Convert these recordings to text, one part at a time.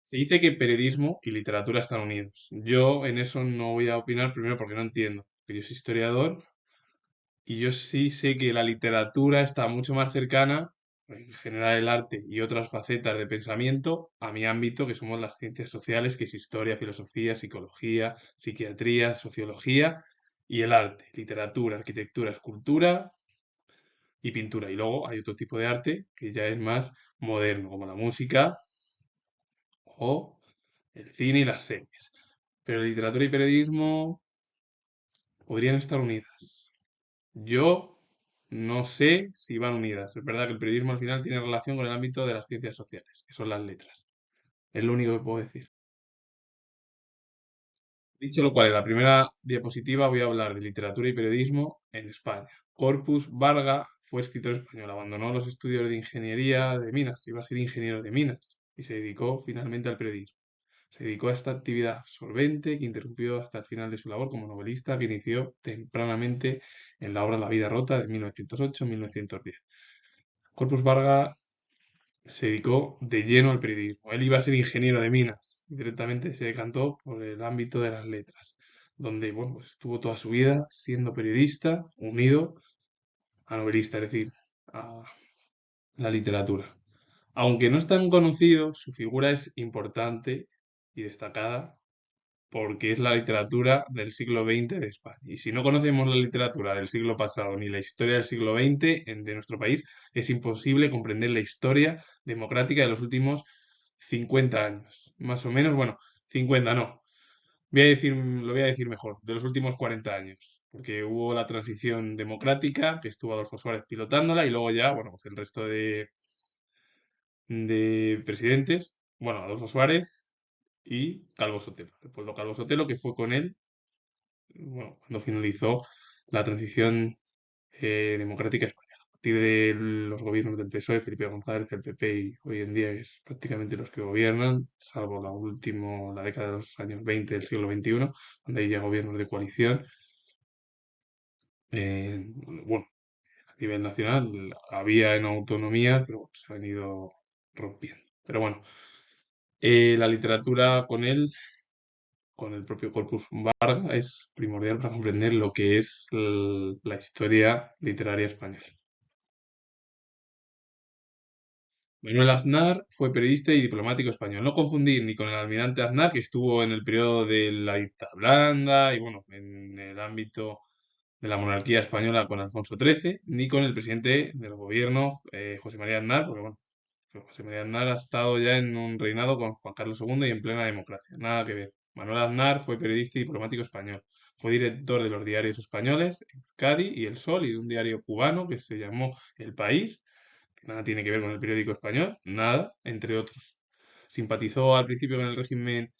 Se dice que periodismo y literatura están unidos. Yo en eso no voy a opinar primero porque no entiendo, que yo soy historiador y yo sí sé que la literatura está mucho más cercana, en general el arte y otras facetas de pensamiento, a mi ámbito, que somos las ciencias sociales, que es historia, filosofía, psicología, psiquiatría, sociología y el arte, literatura, arquitectura, escultura y pintura. Y luego hay otro tipo de arte que ya es más moderno, como la música o el cine y las series. Pero literatura y periodismo podrían estar unidas. Yo no sé si van unidas. Es verdad que el periodismo al final tiene relación con el ámbito de las ciencias sociales, que son las letras. Es lo único que puedo decir. Dicho lo cual, en la primera diapositiva voy a hablar de literatura y periodismo en España. Corpus Barga fue escritor español, abandonó los estudios de ingeniería de minas, iba a ser ingeniero de minas y se dedicó finalmente al periodismo. Se dedicó a esta actividad absorbente que interrumpió hasta el final de su labor como novelista, que inició tempranamente en la obra La vida rota de 1908-1910. Corpus Barga se dedicó de lleno al periodismo. Él iba a ser ingeniero de minas y directamente se decantó por el ámbito de las letras, donde bueno, pues estuvo toda su vida siendo periodista, unido a novelista, es decir, a la literatura. Aunque no es tan conocido, su figura es importante y destacada porque es la literatura del siglo XX de España. Y si no conocemos la literatura del siglo pasado ni la historia del siglo XX de nuestro país, es imposible comprender la historia democrática de los últimos 50 años. Más o menos, bueno, 50 no. Lo voy a decir mejor, de los últimos 40 años. Porque hubo la transición democrática, que estuvo Adolfo Suárez pilotándola, y luego ya, bueno, pues el resto de presidentes, bueno, Adolfo Suárez y Calvo Sotelo. El pueblo Calvo Sotelo, que fue con él bueno, cuando finalizó la transición democrática española. A partir de los gobiernos del PSOE, Felipe González, el PP y hoy en día es prácticamente los que gobiernan, salvo la década de los años 20 del siglo XXI, donde hay ya gobiernos de coalición. Bueno, a nivel nacional había en autonomía, pero bueno, se han ido rompiendo. Pero bueno, la literatura con el propio Corpus Barga es primordial para comprender lo que es la historia literaria española. Manuel Aznar fue periodista y diplomático español. No confundir ni con el almirante Aznar, que estuvo en el periodo de la dictadura blanda y bueno, en el ámbito de la monarquía española con Alfonso XIII, ni con el presidente del gobierno, José María Aznar, porque bueno, José María Aznar ha estado ya en un reinado con Juan Carlos II y en plena democracia. Nada que ver. Manuel Aznar fue periodista y diplomático español. Fue director de los diarios españoles, Cádiz y El Sol, y de un diario cubano que se llamó El País, que nada tiene que ver con el periódico español, nada, entre otros. Simpatizó al principio con el régimen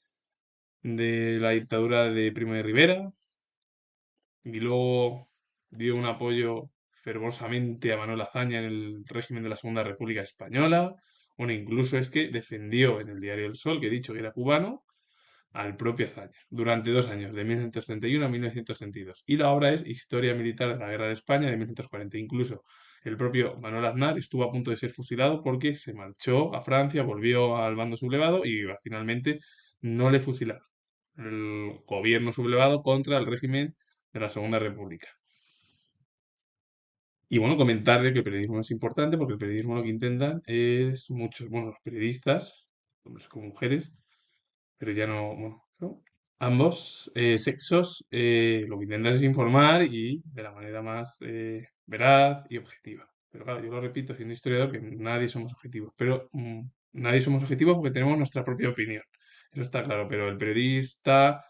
de la dictadura de Primo de Rivera y luego dio un apoyo fervorosamente a Manuel Azaña en el régimen de la Segunda República Española. Bueno, incluso es que defendió en el diario El Sol, que he dicho que era cubano, al propio Azaña durante 2 años, de 1931 a 1932. Y la obra es Historia Militar de la Guerra de España de 1940. Incluso el propio Manuel Aznar estuvo a punto de ser fusilado porque se marchó a Francia, volvió al bando sublevado y finalmente no le fusilaron. El gobierno sublevado contra el régimen de la Segunda República. Y bueno, comentarle que el periodismo es importante porque el periodismo lo que intentan es muchos, bueno, los periodistas, hombres como mujeres, pero ya no, bueno, ¿no? Ambos sexos lo que intentan es informar y de la manera más veraz y objetiva. Pero claro, yo lo repito, siendo historiador, que nadie somos objetivos, pero nadie somos objetivos porque tenemos nuestra propia opinión. Eso está claro, pero el periodista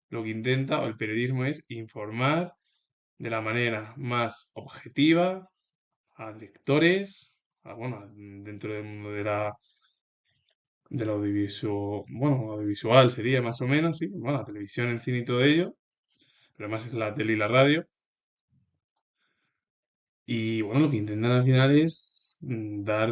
lo que intenta, o el periodismo es informar de la manera más objetiva a lectores, bueno, dentro del mundo del audiovisual, bueno, audiovisual sería más o menos, sí, bueno, la televisión, el cine y todo ello, pero además es la tele y la radio. Y bueno, lo que intentan al final es dar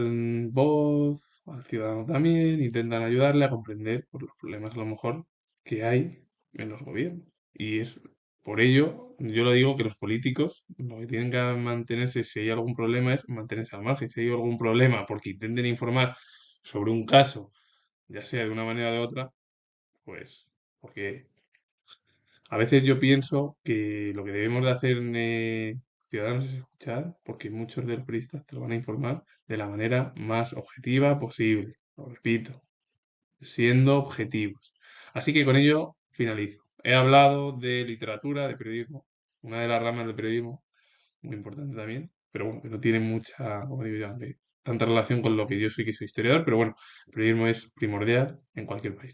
voz al ciudadano también, intentan ayudarle a comprender por los problemas a lo mejor que hay en los gobiernos. Y es por ello, yo lo digo que los políticos lo que tienen que mantenerse, si hay algún problema, es mantenerse al margen. Si hay algún problema porque intenten informar sobre un caso ya sea de una manera o de otra, pues, porque a veces yo pienso que lo que debemos de hacer ciudadanos es escuchar, porque muchos de los periodistas te lo van a informar de la manera más objetiva posible. Lo repito, siendo objetivos. Así que con ello finalizo. He hablado de literatura, de periodismo, una de las ramas del periodismo, muy importante también, pero bueno, que no tiene mucha, como digo yo, tanta relación con lo que yo soy, que soy historiador, pero bueno, el periodismo es primordial en cualquier país.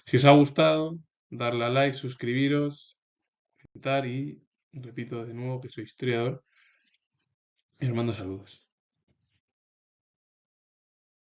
Si os ha gustado, darle a like, suscribiros, comentar y repito de nuevo que soy historiador y os mando saludos.